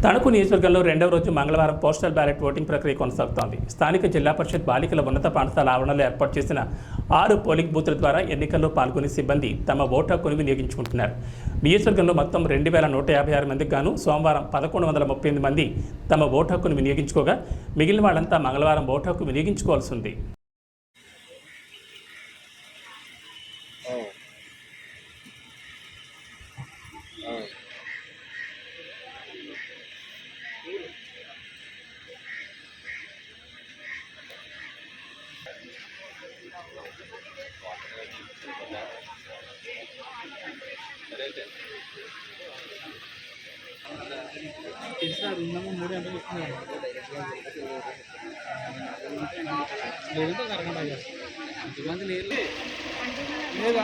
తణుకు నియోజకవర్గంలో రెండవ రోజు మంగళవారం పోస్టల్ బ్యాలెట్ ఓటింగ్ ప్రక్రియ కొనసాగుతోంది. స్థానిక జిల్లా పరిషత్ బాలికల ఉన్నత పాఠశాల ఆవరణలో ఏర్పాటు చేసిన 6 పోలింగ్ బూత్ల ద్వారా ఎన్నికల్లో పాల్గొనే సిబ్బంది తమ ఓటు హక్కును వినియోగించుకుంటున్నారు. నియోజకవర్గంలో మొత్తం 2156 మందికి గాను సోమవారం 1138 మంది తమ ఓటు హక్కును వినియోగించుకోగా మిగిలిన వాళ్ళంతా మంగళవారం ఓటు హక్కు వినియోగించుకోవాల్సి ఉంది. మూడు గంటలు ఇస్తున్నారు లేదంటే అరగంట ఇంతమంది లేదు లేదు